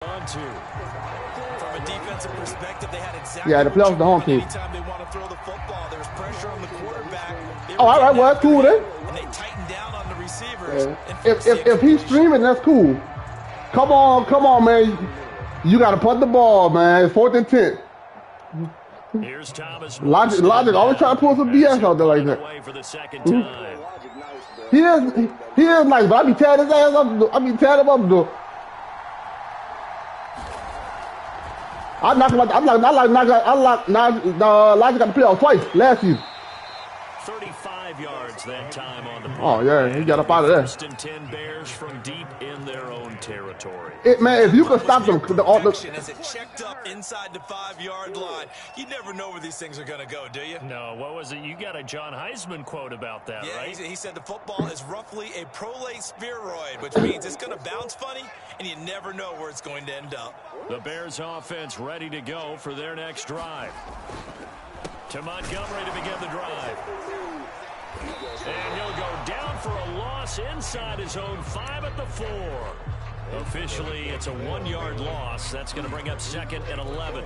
From a defensive perspective, they had exactly the playoffs the home team. Anytime they want to throw the football, there's pressure on the quarterback. Oh, all right, well, that's cool then. And they tighten down on the receivers. Yeah. If he's streaming, that's cool. Come on, man. You got to punt the ball, man. It's 4th and 10. Here's Thomas. Logic always try to pull some BS out there like that. For the second time. He is nice, but I be tearing his ass up. I be tearing him up though. I like Logic got to play off twice last season. 35 yards that time on the play. Oh yeah, he got up out of there. First and 10 Bears from deep in their own territory. Man, if you could stop them, as it checked up inside the 5-yard line, you never know where these things are going to go, do you? No, what was it? You got a John Heisman quote about that, right? He said the football is roughly a prolate spheroid, which means it's going to bounce funny, and you never know where it's going to end up. The Bears offense ready to go for their next drive. To Montgomery to begin the drive. And he'll go down for a loss inside his own 5 at the 4. Officially, it's a 1-yard loss. That's going to bring up 2nd and 11.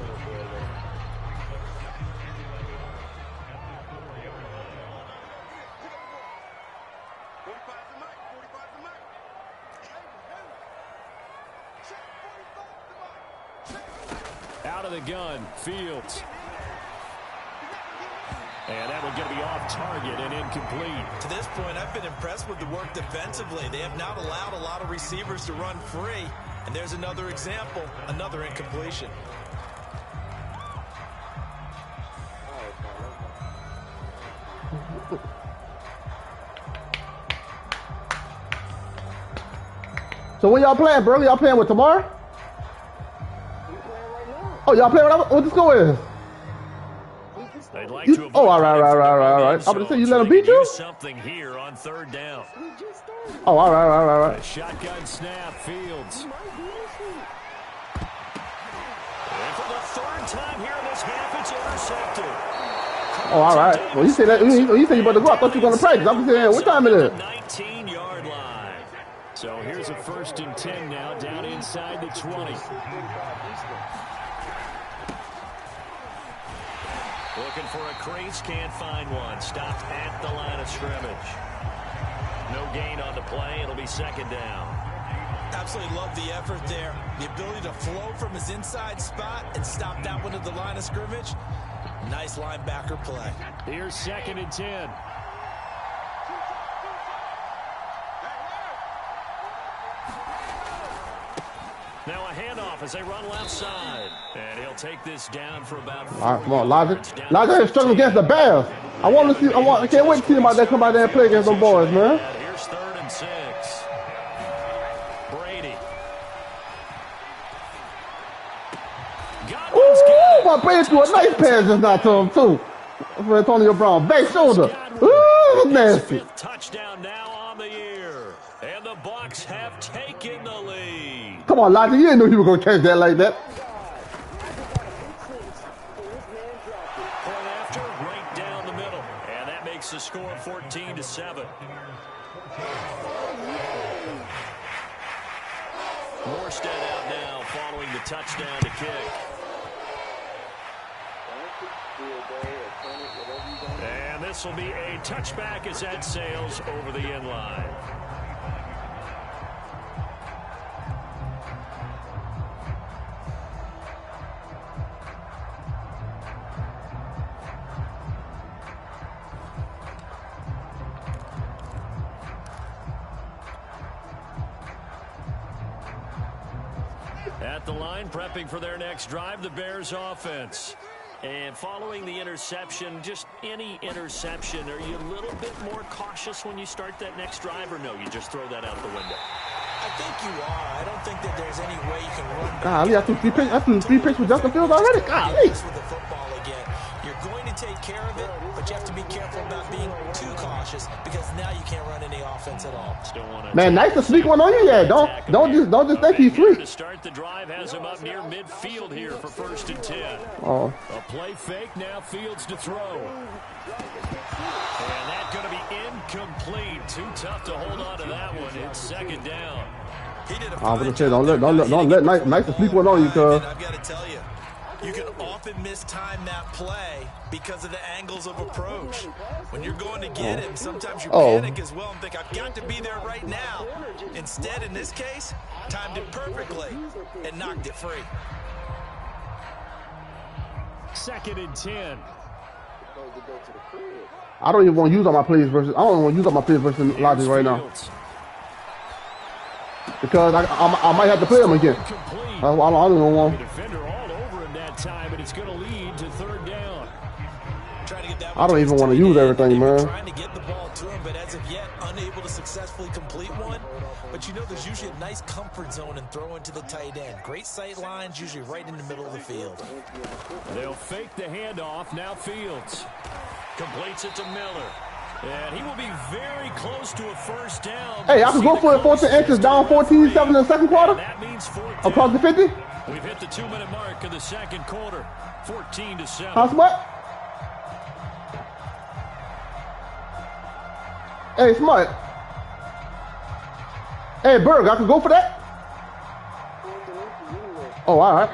Out of the gun, Fields. And that one going to be off target and incomplete. To this point, I've been impressed with the work defensively. They have not allowed a lot of receivers to run free. And there's another example, another incompletion. So when y'all playing, bro? Y'all playing with tomorrow? Oh, y'all playing what the score is? Like to all right. I'm gonna say you let him beat you. Something here on 3rd down. Oh, all right. Shotgun snap, Fields. And for the 3rd time here in this half, it's intercepted. Oh, all right. Well, you said that. You said you about to go. I thought you were gonna practice. I'm saying, what time it is? 19-yard line. So here's a 1st and 10 now, down inside the 20. Looking for a crease, can't find one. Stopped at the line of scrimmage. No gain on the play. It'll be 2nd down. Absolutely love the effort there. The ability to flow from his inside spot and stop that one at the line of scrimmage. Nice linebacker play. Here's 2nd and 10. Now a handoff as they run left side. And he'll take this down for about 4 all right, come on, Logic is struggling against the Bears. I can't wait to see him out there come out there and play against them boys, man. Here's 3rd and 6. Brady. Ooh, my Brady threw a nice pass just now to him, too. For Antonio Brown. Back shoulder. Ooh, nasty. 5th touchdown now on the year. And the Bucs have taken the lead. Come on, Logic. You didn't know you were going to catch that like that. Point after, right down the middle. And that makes the score 14-7. Morstead out now following the touchdown to kick. And this will be a touchback as that sails over the end line. At the line, prepping for their next drive, the Bears offense. And following the interception, just any interception, are you a little bit more cautious when you start that next drive, or no, you just throw that out the window? I think you are. I don't think that there's any way you can run back. Golly, I threw 3 picks with Justin Fields already. Golly. With the football again. You're going to take care of it, but you have to be careful about being too cautious because now you can't run any offense at all. Man, nice to sneak one on you. Yeah, don't just think he's free. To start the drive has him up near midfield here for 1st and 10. Oh. A play fake, now Fields to throw. And that's going to be incomplete. Too tough to hold on to that one. It's 2nd down. He did a I was fine gonna say, job don't let nice to sleep one on you, cuz. I've got to tell you, you can often mistime that play because of the angles of approach. When you're going to get him, sometimes you panic as well and think, I've got to be there right now. Instead, in this case, timed it perfectly and knocked it free. 2nd and 10. I don't even want to use all my plays versus. I don't want to use all my plays versus Logic right now because I might have to play him again. I don't even want. The defender all over him that time, but it's going to lead to 3rd down. I don't even want to use everything, man. Trying to get the ball to him, but as of yet, unable to successfully complete one. But you know, there's usually a nice comfort zone in throwing to the tight end. Great sight lines, usually right in the middle of the field. They'll fake the handoff. Now Fields completes it to Miller. And he will be very close to a 1st down. Hey, I could go for it 14 inches down 14-7 in the second quarter. That means 4th across the 50. We've hit the 2-minute mark of the 2nd quarter. 14-7. How's what? Hey, Smart. Hey, Berg, I could go for that? Oh, all right.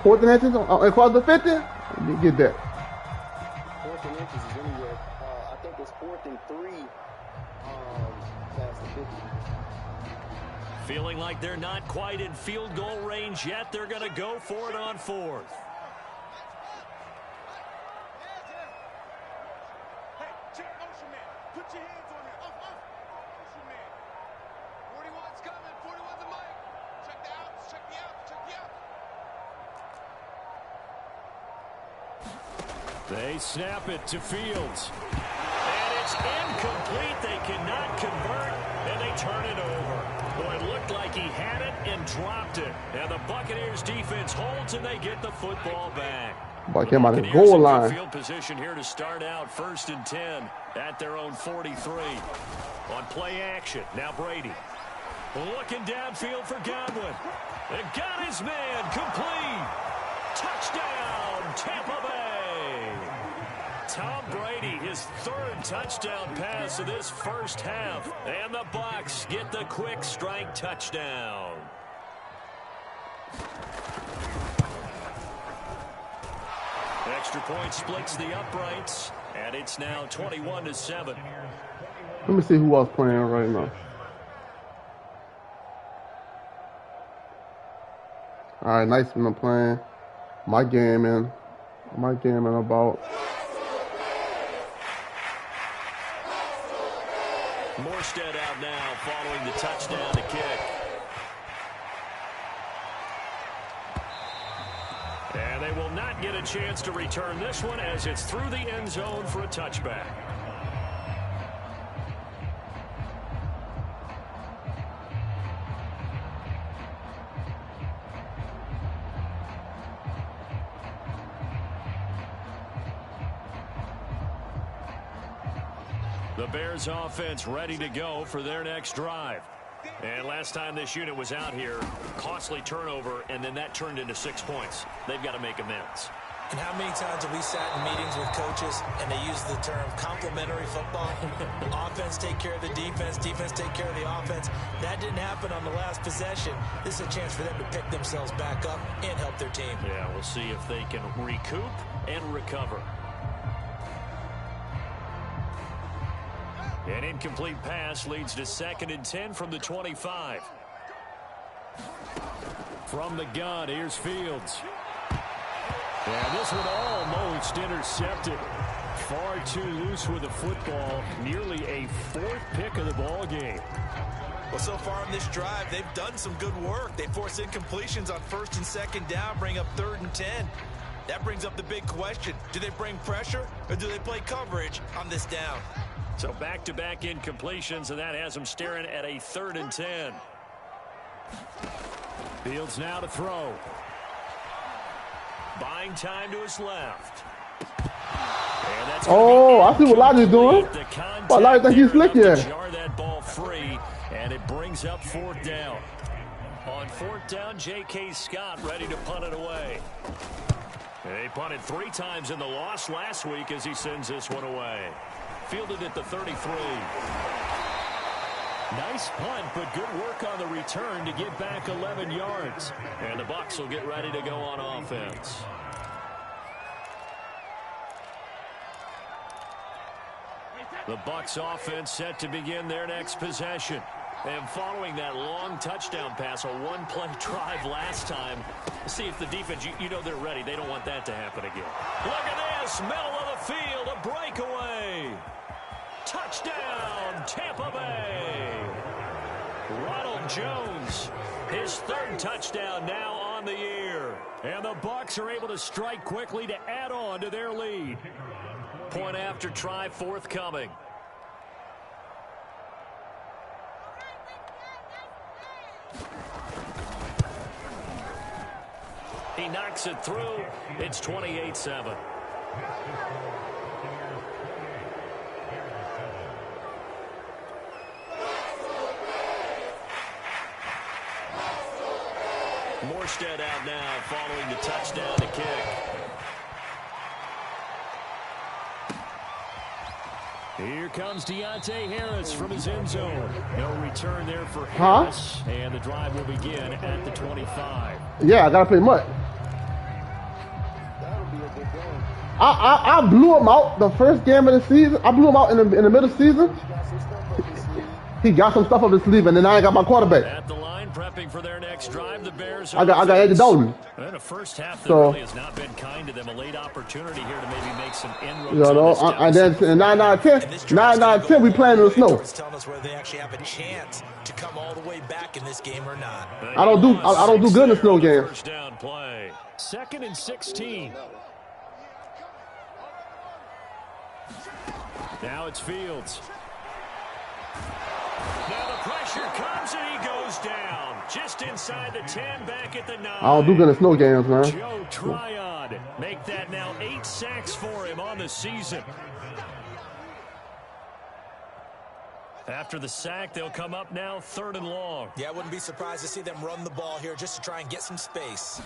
14 inches across the 50? Let me get that. 14 inches is anywhere. I think it's 4th and 3 past the 50. Feeling like they're not quite in field goal range yet. They're going to go for it on 4th. They snap it to Fields. And it's incomplete. They cannot convert, and they turn it over. Boy, it looked like he had it and dropped it. And the Buccaneers defense holds, and they get the football back. But came out of the goal line. Field position here to start out 1st and 10 at their own 43. On play action, now Brady. Looking downfield for Godwin. And got his man complete. Touchdown, Tampa Bay. Tom Brady, his 3rd touchdown pass of this 1st half. And the Bucs get the quick strike touchdown. Extra point splits the uprights, and it's now 21-7. Let me see who else playing right now. All right, nice when I'm playing. My game in about. Morstead out now following the touchdown to kick. And they will not get a chance to return this one as it's through the end zone for a touchback. The Bears offense ready to go for their next drive. And last time this unit was out here, costly turnover, and then that turned into 6 points. They've got to make amends. And how many times have we sat in meetings with coaches and they use the term complementary football? Offense take care of the defense, defense take care of the offense. That didn't happen on the last possession. This is a chance for them to pick themselves back up and help their team. Yeah, we'll see if they can recoup and recover. An incomplete pass leads to 2nd and 10 from the 25. From the gun, here's Fields. And this one almost intercepted. Far too loose with the football. Nearly a 4th pick of the ball game. Well, so far in this drive, they've done some good work. They force incompletions on 1st and 2nd down, bring up 3rd and 10. That brings up the big question. Do they bring pressure or do they play coverage on this down? So back-to-back incompletions, and that has them staring at a 3rd and 10. Fields now to throw. Buying time to his left. And that's I see what Logic's doing. Well, Logic think he's slick here. Jar that ball free, and it brings up 4th down. On 4th down, J.K. Scott ready to punt it away. They punted 3 times in the loss last week as he sends this one away. Fielded at the 33. Nice punt, but good work on the return to get back 11 yards. And the Bucs will get ready to go on offense. The Bucs offense set to begin their next possession. And following that long touchdown pass, a one-play drive last time, see if the defense, you know they're ready. They don't want that to happen again. Look at this, middle of the field, a breakaway. Touchdown, Tampa Bay. Ronald Jones, his third touchdown now on the year. And the Bucs are able to strike quickly to add on to their lead. Point after try forthcoming. He knocks it through. It's 28-7. Morstead out now following the touchdown to kick. Here comes Deontay Harris from his end zone. No return there for Harris. And the drive will begin at the 25. Yeah, I got to play much. I blew him out the first game of the season. I blew him out in the middle of the season. He got some stuff up his sleeve, and then I got my quarterback. At the line, prepping for their next drive, the Bears. I got Andy Dalton. And a first half that really has not been kind to them. A late opportunity here to maybe make some inroads. You know, and then 9 out of 10, we playing in the snow. Telling us whether they actually have a chance to come all the way back in this game or not. I don't do good in the snow games. First down play. 2nd and 16. Now it's Fields. Now the pressure comes and he goes down. Just inside the 10, back at the 9. I don't do good in snow games, man. Joe Tryon. Make that now 8 sacks for him on the season. After the sack, they'll come up now 3rd and long. Yeah, I wouldn't be surprised to see them run the ball here just to try and get some space.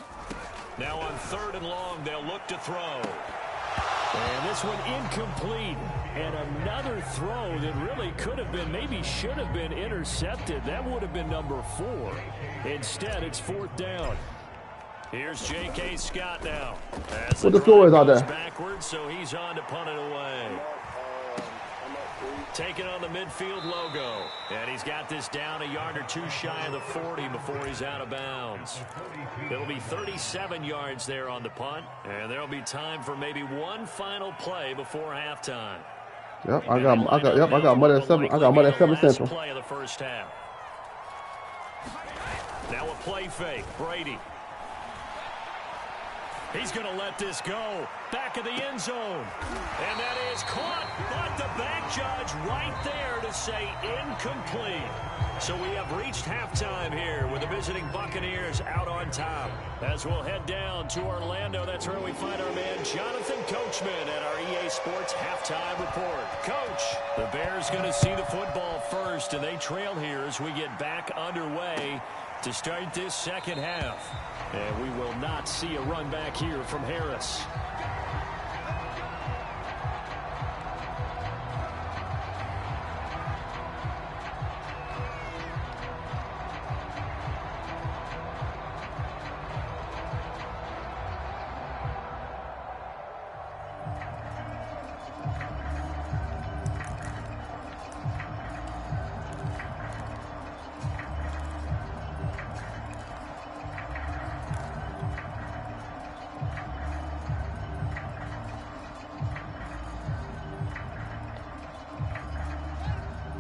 Now on 3rd and long, they'll look to throw. And this one incomplete. And another throw that really could have been, maybe should have been intercepted. That would have been number 4. Instead, it's 4th down. Here's J.K. Scott now. What the score is out there? Backwards, so he's on to punt it away. Taking on the midfield logo. And he's got this down a yard or two shy of the 40 before he's out of bounds. It'll be 37 yards there on the punt. And there'll be time for maybe one final play before halftime. Yep, I got money at 7. I got money at 7 Central. Play of the first half. Now a play fake. Brady. He's going to let this go. Back of the end zone. And that is caught. But the back judge right there to say incomplete. So we have reached halftime here with the visiting Buccaneers out on top. As we'll head down to Orlando, that's where we find our man Jonathan Coachman at our EA Sports Halftime Report. Coach, the Bears going to see the football first, and they trail here as we get back underway to start this second half. And we will not see a run back here from Harris.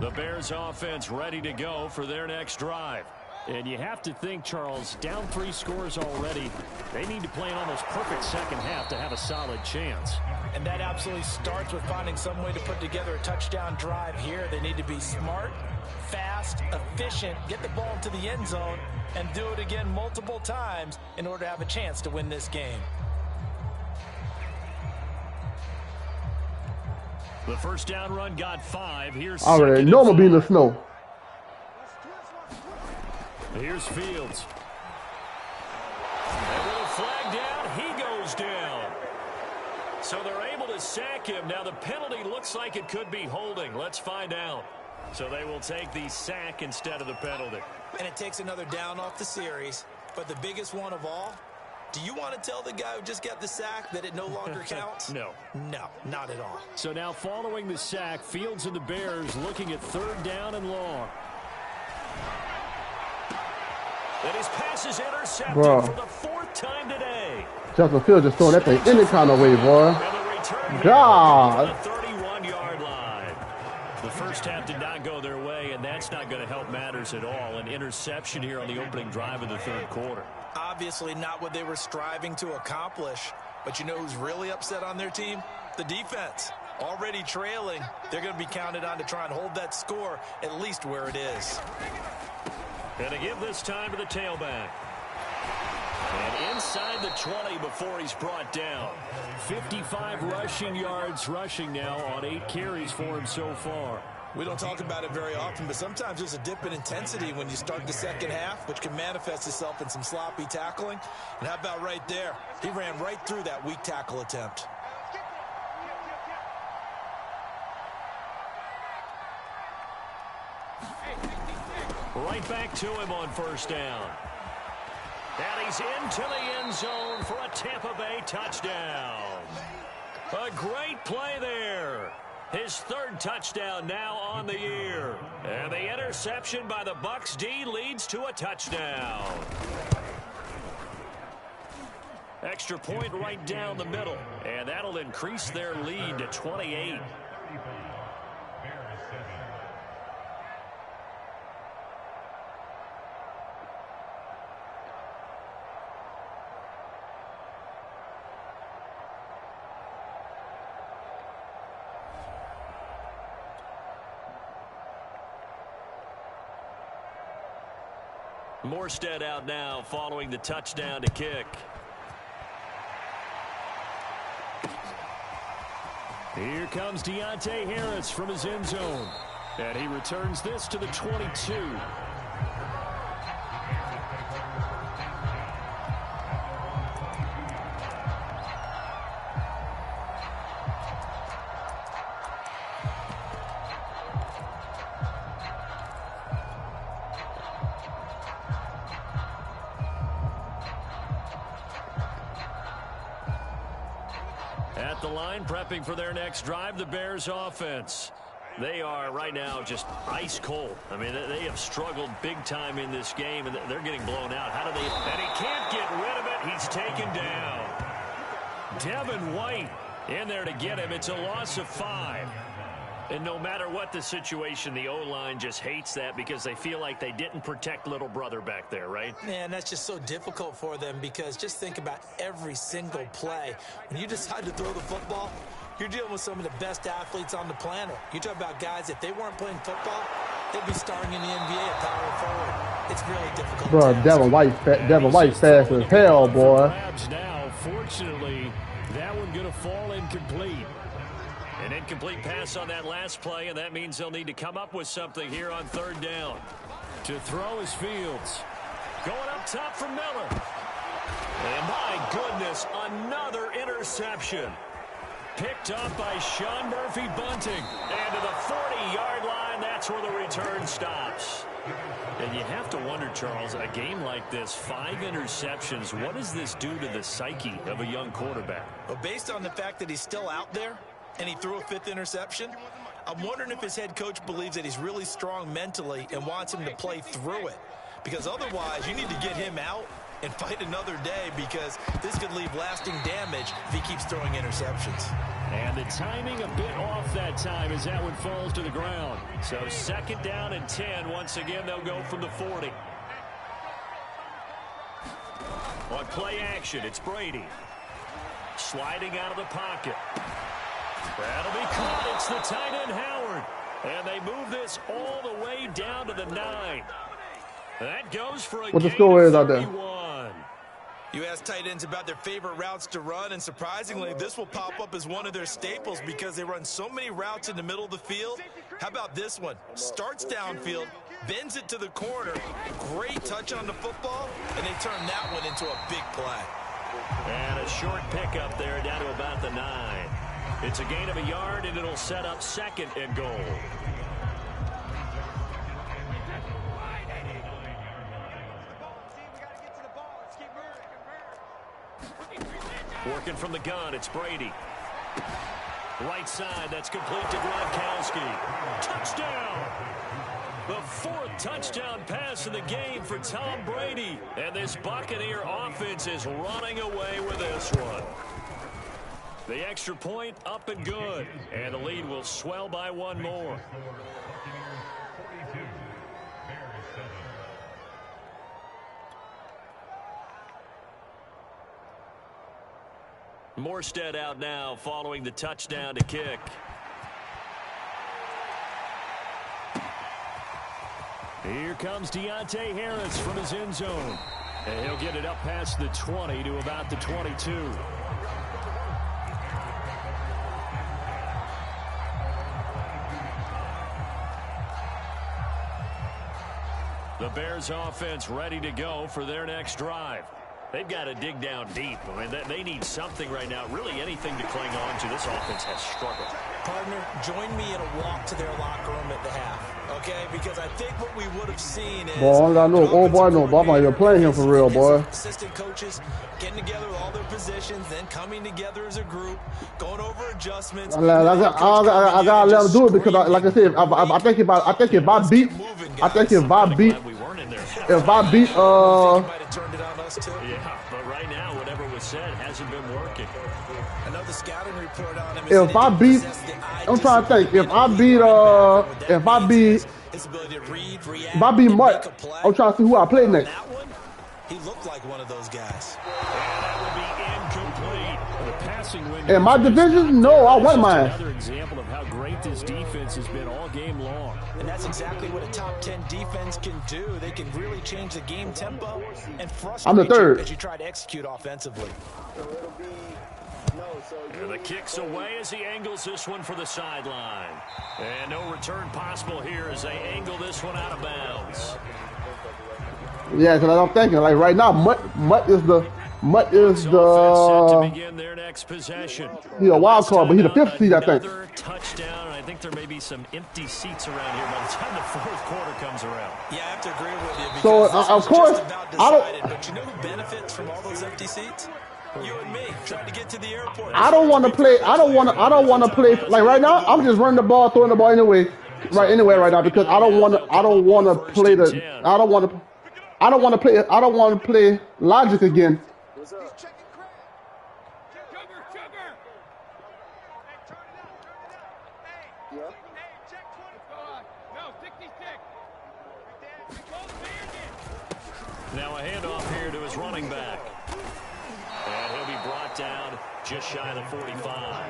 The Bears offense ready to go for their next drive. And you have to think, Charles, down 3 scores already. They need to play an almost perfect second half to have a solid chance. And that absolutely starts with finding some way to put together a touchdown drive here. They need to be smart, fast, efficient, get the ball into the end zone, and do it again multiple times in order to have a chance to win this game. The first down run got 5. Here's I already know I'm going to be in the snow. Here's Fields. And with a flag down, he goes down. So they're able to sack him. Now the penalty looks like it could be holding. Let's find out. So they will take the sack instead of the penalty. And it takes another down off the series. But the biggest one of all, do you want to tell the guy who just got the sack that it no longer counts? No. No, not at all. So now following the sack, Fields and the Bears looking at 3rd down and long. And his pass is intercepted for the 4th time today. Justin Fields just throwing that thing any kind of way, boy. God. The 31-yard line. The first half did not go their way, and that's not going to help matters at all. An interception here on the opening drive of the 3rd quarter. Obviously not what they were striving to accomplish. But you know who's really upset on their team? The defense. Already trailing, they're going to be counted on to try and hold that score at least where it is. And to give this time to the tailback. And inside the 20 before he's brought down. 55 rushing yards rushing now on 8 carries for him so far. We don't talk about it very often, but sometimes there's a dip in intensity when you start the second half, which can manifest itself in some sloppy tackling. And how about right there? He ran right through that weak tackle attempt. Right back to him on 1st down. And he's into the end zone for a Tampa Bay touchdown. A great play there. His 3rd touchdown now on the year. And the interception by the Bucs D leads to a touchdown. Extra point right down the middle. And that'll increase their lead to 28. Morstead out now following the touchdown to kick. Here comes Deontay Harris from his end zone. And he returns this to the 22. At the line, prepping for their next drive, the Bears offense. They are right now just ice cold. I mean, they have struggled big time in this game, and they're getting blown out. How do they? And he can't get rid of it. He's taken down. Devin White in there to get him. It's a loss of 5. And no matter what the situation, the O-line just hates that because they feel like they didn't protect little brother back there, right? Man, that's just so difficult for them because just think about every single play. When you decide to throw the football, you're dealing with some of the best athletes on the planet. You talk about guys, if they weren't playing football, they'd be starring in the NBA at power forward. It's really difficult. Bro, Devin White fast as hell, boy. Now, fortunately, that one going to fall incomplete. An incomplete pass on that last play, and that means they'll need to come up with something here on 3rd down. To throw is Fields. Going up top for Miller. And my goodness, another interception. Picked up by Sean Murphy-Bunting. And to the 40-yard line, that's where the return stops. And you have to wonder, Charles, a game like this, 5 interceptions, what does this do to the psyche of a young quarterback? Well, based on the fact that he's still out there, and he threw a 5th interception, I'm wondering if his head coach believes that he's really strong mentally and wants him to play through it. Because otherwise, you need to get him out and fight another day because this could leave lasting damage if he keeps throwing interceptions. And the timing a bit off that time as that one falls to the ground. So 2nd down and 10. Once again, they'll go from the 40. On play action, it's Brady. Sliding out of the pocket. That'll be caught. It's the tight end, Howard. And they move this all the way down to the 9. That goes for a what the score is out there? You ask tight ends about their favorite routes to run, and surprisingly, this will pop up as one of their staples because they run so many routes in the middle of the field. How about this one? Starts downfield, bends it to the corner, great touch on the football, and they turn that one into a big play. And a short pickup there down to about the 9. It's a gain of a yard, and it'll set up 2nd and goal. Working from the gun, it's Brady. Right side, that's complete to Gronkowski. Touchdown! The 4th touchdown pass in the game for Tom Brady. And this Buccaneer offense is running away with this one. The extra point up and good. And the lead will swell by 1 more. Morstead out now following the touchdown to kick. Here comes Deontay Harris from his end zone. And he'll get it up past the 20 to about the 22. The Bears offense ready to go for their next drive. They've got to dig down deep. I mean, they need something right now, really anything to cling on to. This offense has struggled. Partner, join me in a walk to their locker room at the half, okay? Because I think what we would have seen is... Boy, I know. Oh, boy, no. Boy, you're playing him for real, boy. Assistant coaches getting together with all their positions, then coming together as a group, going over adjustments. I gotta let him do it because, like I said, I think if I beat... Yeah, but right now, whatever was said hasn't been working. Another scouting report on him. If I beat, I'm trying to think. If I beat Mike, I'm trying to see who I play next. That one, he looked like one of those guys. And that would be incomplete. The passing window. In my division, no, I won mine. Another example of how great this defense has been all game long. And that's exactly what a top 10 defense can do. They can really change the game tempo and frustrate you as you try to execute offensively. And the kick's away as he angles this one for the sideline. And no return possible here as they angle this one out of bounds. Yeah, because I'm thinking, like right now, Mutt is the to begin their next possession. He's a wild card, but he's the 5th seed, I think. Another touchdown, and I think there may be some empty seats around here by the time the 4th quarter comes around. Yeah, I have to agree with you. So of course, but you know who benefits from all those empty seats? You and me trying to get to the airport. I don't want to play. I don't want to play like right now. I'm just running the ball, throwing the ball anyway, right now because I don't want to play the. I don't want to play logic again. Now a handoff here to his running back. And he'll be brought down just shy of the 45.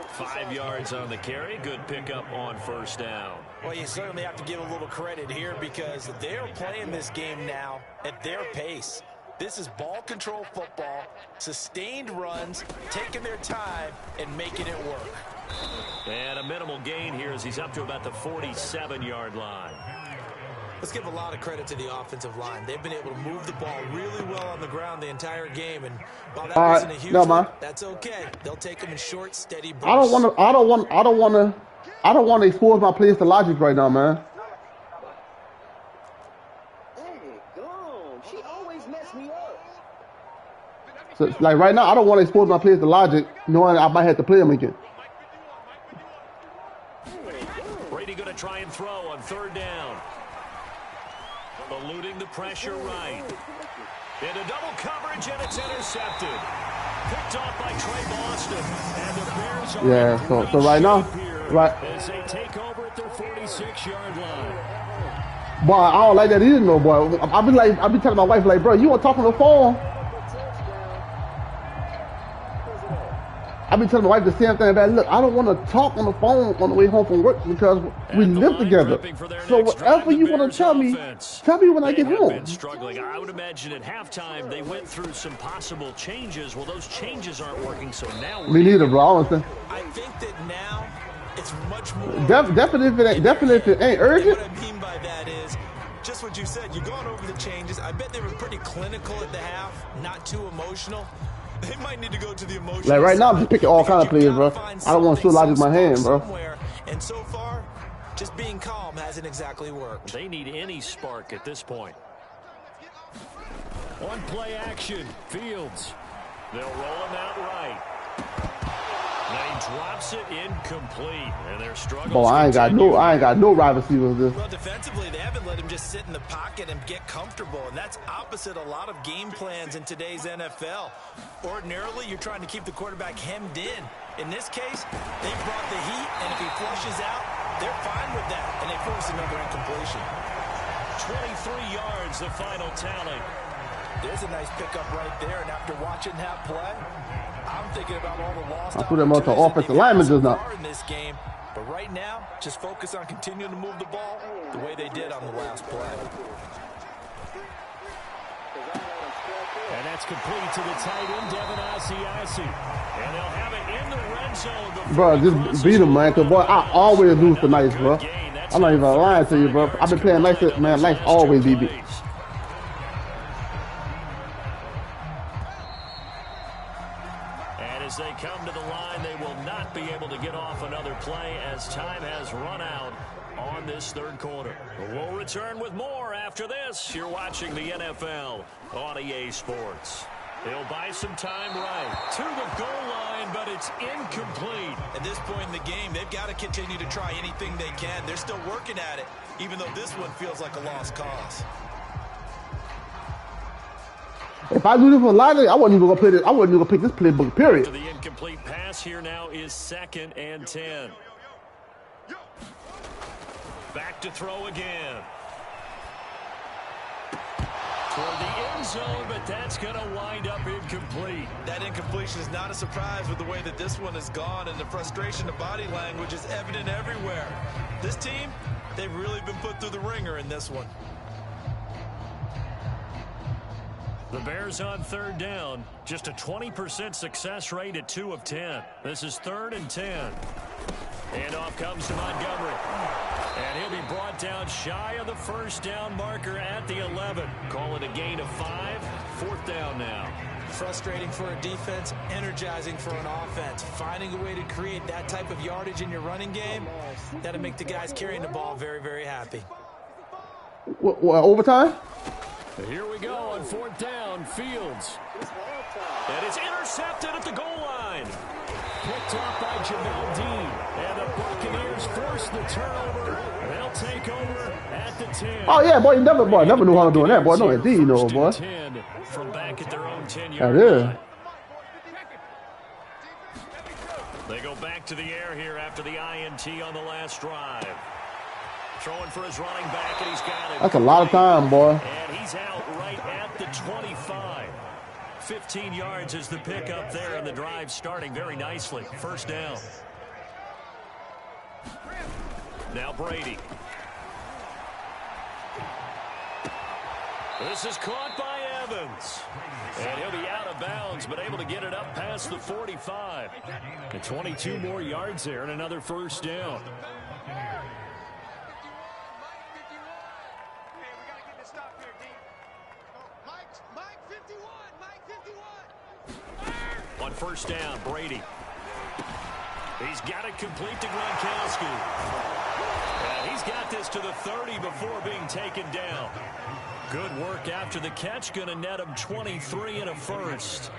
5 yards on the carry. Good pickup on 1st down. Well, you certainly have to give a little credit here because they're playing this game now at their pace. This is ball control football, sustained runs, taking their time and making it work. And a minimal gain here as he's up to about the 47-yard line. Let's give a lot of credit to the offensive line. They've been able to move the ball really well on the ground the entire game, and while that wasn't a huge one, that's okay. They'll take them in short, steady bursts. I don't want to expose my players to logic right now, man. She always mess me up. So, like right now, I don't want to expose my players to logic, knowing I might have to play them again. Brady going to try and throw on 3rd down. Eluding the pressure right. Into double coverage, and it's intercepted. Picked off by Trey Boston. And the Bears are so right now, as they take over at their 46-yard line. Boy, I don't like that either, no, boy. I be telling my wife, like, bro, you want to talk on the phone? I be telling my wife the same thing about, look, I don't want to talk on the phone on the way home from work because we live together. So whatever you want to tell me when I get home. Struggling. I would imagine at halftime they went through some possible changes. Well, those changes aren't working, so now me neither, bro. I think that now it's much more. Definitely if it ain't urgent. What I mean by that is just what you said. You're going over the changes. I bet they were pretty clinical at the half, not too emotional. They might need to go to the emotions. Like right now, I'm just picking all kinds of players, bro. I don't want to shoot logic in my hand, bro. And so far, just being calm hasn't exactly worked. They need any spark at this point. On play action, Fields They'll roll him out right. And he drops it incomplete. And their struggles Boy, I ain't got no wide receivers this. Well, defensively, they haven't let him just sit in the pocket and get comfortable, and that's opposite a lot of game plans in today's NFL. Ordinarily, you're trying to keep the quarterback hemmed in. In this case, they brought the heat, and if he flushes out, they're fine with that, and they force another incompletion. 23 yards, the final tally. There's a nice pickup right there, and after watching that play, I'm thinking about all the lost I put them on the offensive lineman just now. in this game. But right now, just focus on continuing to move the ball the way they did on the last play. And that's complete to the tight end, Devin Asiasi. And they'll have it in the red zone. Bro, just beat him, man. Because, boy, I always lose to Nice, bro. I'm not even lying to you, bro. I've been playing Nice, man. Nice always beat me. As they come to the line, they will not be able to get off another play as time has run out on this third quarter. We'll return with more after this. You're watching the NFL on EA Sports. They'll buy some time right to the goal line, but it's incomplete. At this point in the game, they've got to continue to try anything they can. They're still working at it, even though this one feels like a lost cause. If I do this for Lively, I wasn't even gonna play this. I wasn't even gonna pick this playbook. Period. The incomplete pass here now is 2nd and 10. Back to throw again. Toward the end zone, but that's going to wind up incomplete. That incompletion is not a surprise with the way that this one has gone, and the frustration of body language is evident everywhere. This team, they've really been put through the ringer in this one. The Bears on 3rd down. Just a 20% success rate at 2 of 10. This is 3rd and 10. Handoff comes to Montgomery. And he'll be brought down shy of the first down marker at the 11. Call it a gain of 5. 4th down now. Frustrating for a defense, energizing for an offense. Finding a way to create that type of yardage in your running game, that'll make the guys carrying the ball very, very happy. What overtime? Here we go on 4th down. Fields. And it's intercepted at the goal line. Picked off by Jamel Dean. And the Buccaneers force the turnover. They'll take over at the 10. Oh, yeah, boy. You never knew how to do that, boy. No, indeed, you know, boy. 10 from back at their own 10-yard That is. line. They go back to the air here after the INT on the last drive. Throwing for his running back, and he's got it. That's a lot of time, boy. And he's out right at the 25. 15 yards is the pickup there, and the drive starting very nicely. 1st down. Now Brady. This is caught by Evans. And he'll be out of bounds, but able to get it up past the 45. And 22 more yards there, and another 1st down. On 1st down, Brady. He's got it complete to Gronkowski. And he's got this to the 30 before being taken down. Good work after the catch. Going to net him 23 and a 1st.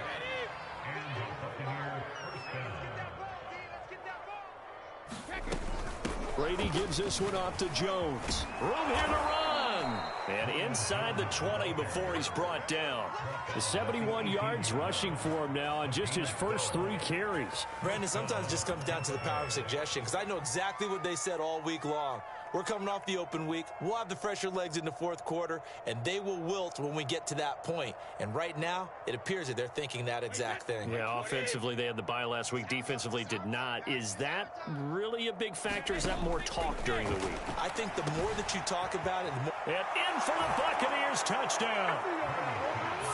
Brady gives this one off to Jones. Room here to run. And inside the 20 before he's brought down. The 71 yards rushing for him now on just his first 3 carries. Brandon, sometimes it just comes down to the power of suggestion, because I know exactly what they said all week long. We're coming off the open week. We'll have the fresher legs in the 4th quarter, and they will wilt when we get to that point. And right now, it appears that they're thinking that exact thing. Yeah, offensively, they had the bye last week. Defensively, did not. Is that really a big factor? Is that more talk during the week? I think the more that you talk about it, the more... And in for the Buccaneers touchdown.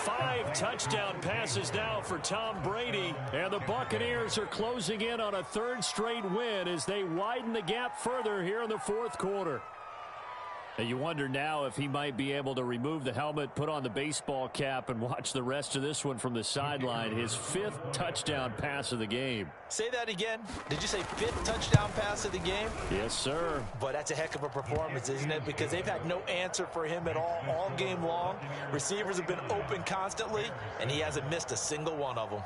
5 touchdown passes now for Tom Brady. And the Buccaneers are closing in on a 3rd straight win as they widen the gap further here in the 4th quarter. You wonder now if he might be able to remove the helmet, put on the baseball cap, and watch the rest of this one from the sideline. His 5th touchdown pass of the game. Say that again. Did you say 5th touchdown pass of the game? Yes, sir. But that's a heck of a performance, isn't it? Because they've had no answer for him at all game long. Receivers have been open constantly, and he hasn't missed a single one of them.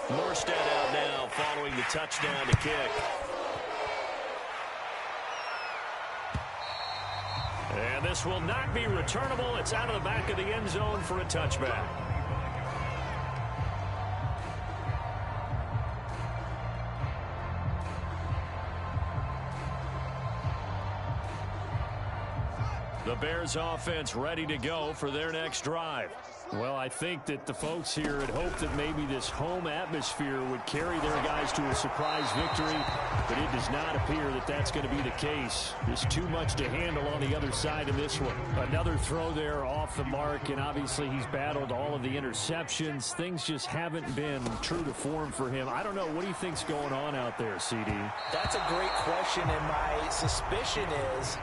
Morstead out now following the touchdown to kick. And this will not be returnable. It's out of the back of the end zone for a touchback. The Bears offense ready to go for their next drive. Well, I think that the folks here had hoped that maybe this home atmosphere would carry their guys to a surprise victory, but it does not appear that that's going to be the case. There's too much to handle on the other side of this one. Another throw there off the mark, and obviously he's battled all of the interceptions. Things just haven't been true to form for him. I don't know. What do you think's going on out there, CD? That's a great question, and my suspicion is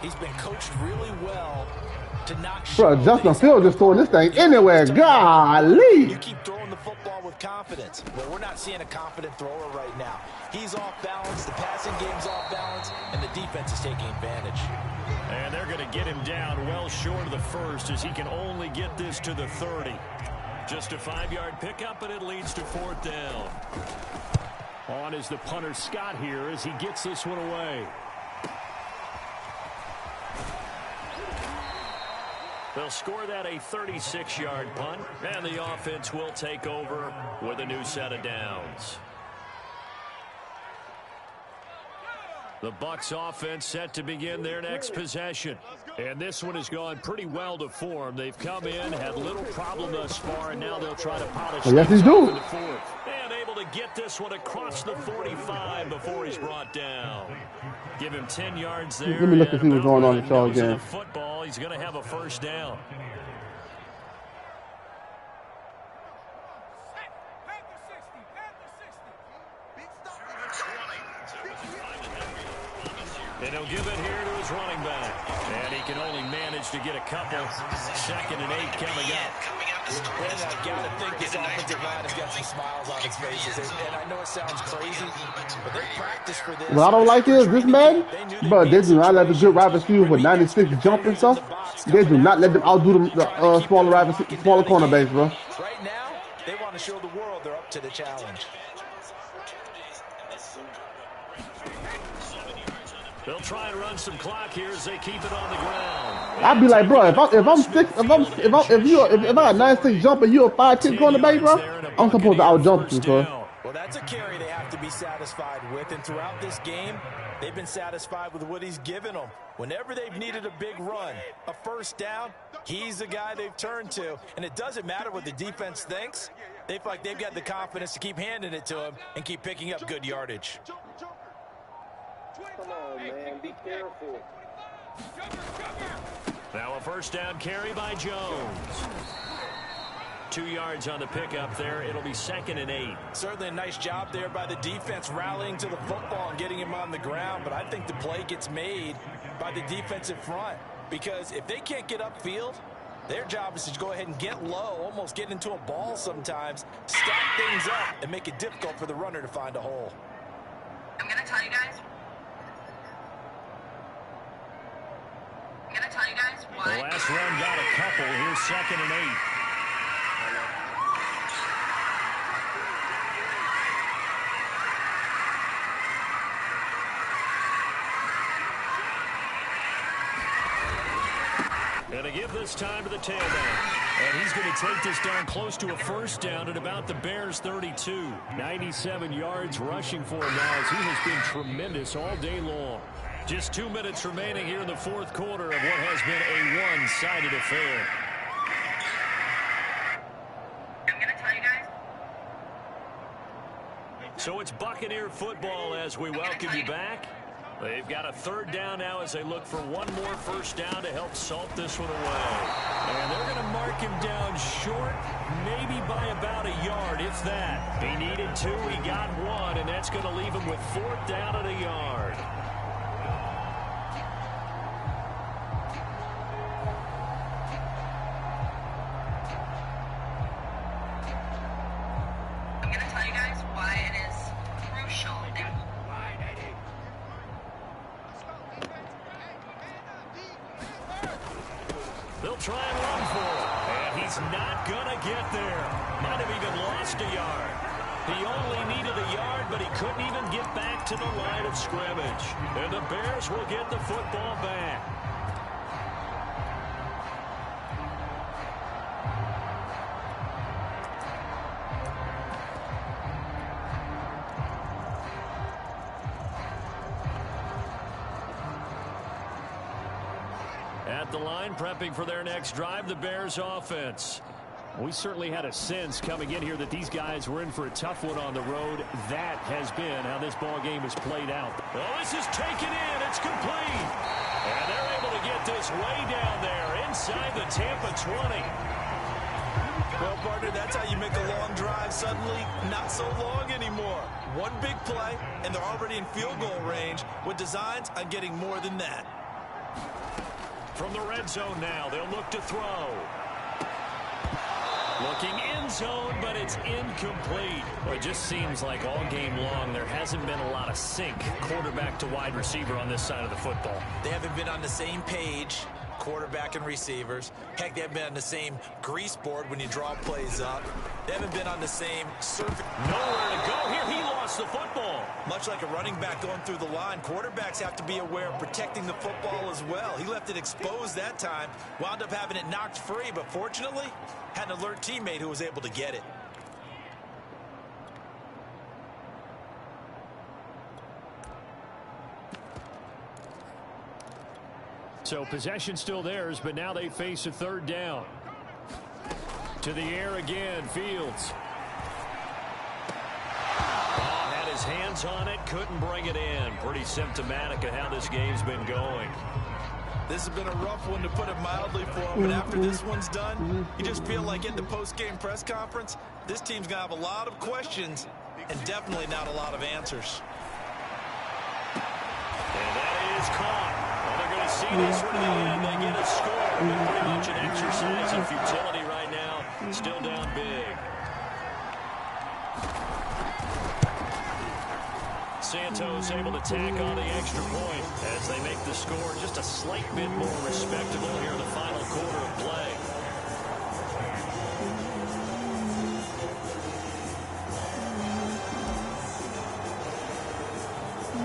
he's been coached really well to not show. Bro, Justin Fields just throwing this thing anywhere. Golly. You keep throwing the football with confidence. Well, we're not seeing a confident thrower right now. He's off balance. The passing game's off balance, and the defense is taking advantage. And they're going to get him down well short of the first as he can only get this to the 30. Just a 5-yard pickup, and it leads to 4th down. On is the punter Scott here as he gets this one away. They'll score that a 36-yard punt, and the offense will take over with a new set of downs. The Bucs offense set to begin their next possession. And this one has gone pretty well to form. They've come in, had little problem thus far, and now they'll try to polish yes, things he's off doing. in the 4th. And able to get this one across the 45 before he's brought down. Give him 10 yards there. Let me look and see what's going on in the show again. Football, he's going to have a 1st down. And he'll give it here to his running back. And he can only manage to get a couple. 2nd and 8 coming up. And I got to think this offensive line has got some smiles on its faces. And I know it sounds crazy, but they practice for this. What I don't like is this man, but they do not let the good wide receivers with 96 jump and stuff. They do not let them outdo the smaller cornerbacks, bro. Right now, they want to show the world they're up to the challenge. They'll try and run some clock here as they keep it on the ground. I'd be like, bro, if I got 96 jump and you a 5'10" cornerback, bro, I'm supposed to outjump you, bro. Well, that's a carry they have to be satisfied with, and throughout this game, they've been satisfied with what he's given them. Whenever they've needed a big run, a 1st down, he's the guy they've turned to, and it doesn't matter what the defense thinks. They feel like they've got the confidence to keep handing it to him and keep picking up good yardage. Come on, man. Be careful. Now a 1st down carry by Jones. 2 yards on the pickup there. It'll be 2nd and 8. Certainly a nice job there by the defense rallying to the football and getting him on the ground. But I think the play gets made by the defensive front. Because if they can't get upfield, their job is to go ahead and get low, almost get into a ball sometimes, stack things up, and make it difficult for the runner to find a hole. I'm going to tell you guys. The last run got a couple. Here's 2nd and 8. And to give this time to the tailback. And he's going to take this down close to a 1st down at about the Bears' 32. 97 yards rushing for him now as he has been tremendous all day long. Just 2 minutes remaining here in the 4th quarter of what has been a one-sided affair. I'm going to tell you guys. So it's Buccaneer football as we welcome you back. They've got a third down now as they look for one more first down to help salt this one away. And they're going to mark him down short, maybe by about a yard, if that. He needed 2, he got 1, and that's going to leave him with 4th down at a yard. I'm going to tell you guys why it is crucial. They'll try and run for it. And he's not going to get there. Might have even lost a yard. He only needed a yard, but he couldn't even get back to the line of scrimmage. And the Bears will get the football back. At the line, prepping for their next drive, the Bears offense. We certainly had a sense coming in here that these guys were in for a tough one on the road. That has been how this ball game has played out. Well, this is taken in. It's complete. And they're able to get this way down there inside the Tampa 20. Well, partner, that's how you make a long drive suddenly not so long anymore. One big play, and they're already in field goal range with designs on getting more than that. From the red zone now, they'll look to throw. Looking end zone, but it's incomplete. Well, it just seems like all game long there hasn't been a lot of sync quarterback to wide receiver on this side of the football. They haven't been on the same page, quarterback and receivers. Heck, they haven't been on the same grease board when you draw plays up. They haven't been on the same surface. Nowhere to go here. He lost the football. Much like a running back going through the line, quarterbacks have to be aware of protecting the football as well. He left it exposed that time, wound up having it knocked free, but fortunately, had an alert teammate who was able to get it. So possession still theirs, but now they face a third down. To the air again, Fields. Had his hands on it, couldn't bring it in. Pretty symptomatic of how this game's been going. This has been a rough one, to put it mildly, for him, but after this one's done, you just feel like at the post-game press conference, this team's going to have a lot of questions and definitely not a lot of answers. And that is caught. Well, they're going to see this one to the end. They get a score, but pretty much an exercise in futility right now. Still down big. Santos able to tack on the extra point as they make the score just a slight bit more respectable here in the final quarter of play.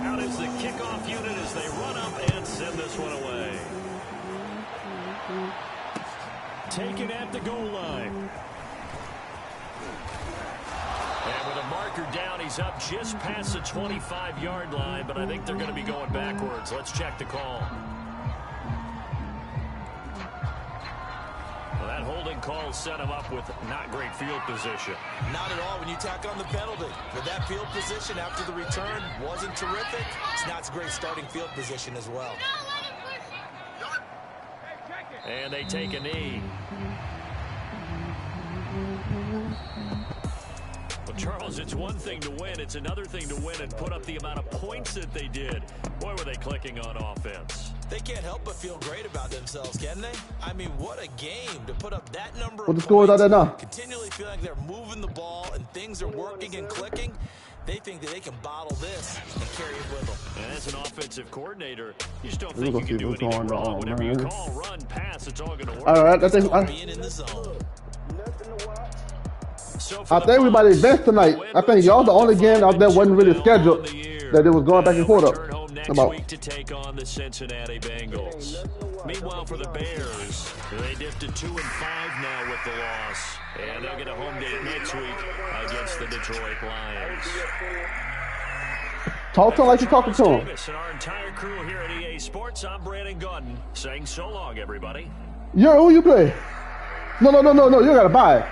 Out is the kickoff unit as they run up and send this one away. Taken at the goal line. And with a marker down, he's up just past the 25-yard line, but I think they're going to be going backwards. Let's check the call. Well, that holding call set him up with not great field position. Not at all when you tack on the penalty. With that field position after the return wasn't terrific. It's not a great starting field position as well. And they take a knee. Well, Charles, it's one thing to win. It's another thing to win and put up the amount of points that they did. Boy, were they clicking on offense. They can't help but feel great about themselves, can they? I mean, what a game to put up that number What of the score is out there now? Continually feel like they're moving the ball and things are working and clicking. They think that they can bottle this and carry it with them. And as an offensive coordinator, you just don't think you can do anything wrong. Whenever you call, run, pass, it's all going to work. All right, I think Being in the zone. I think everybody's best tonight. I think y'all the only game out there wasn't really scheduled that it was going back and forth up. Next week to take on the Cincinnati Bengals. Meanwhile, for the Bears, they dipped to 2-5 now with the loss, and they'll get a home date next week against the Detroit Lions. Talk to him like you're talking to him. And our entire crew here at EA Sports, I'm Brandon Gordon saying so long, everybody. Who you play? No. You gotta buy it.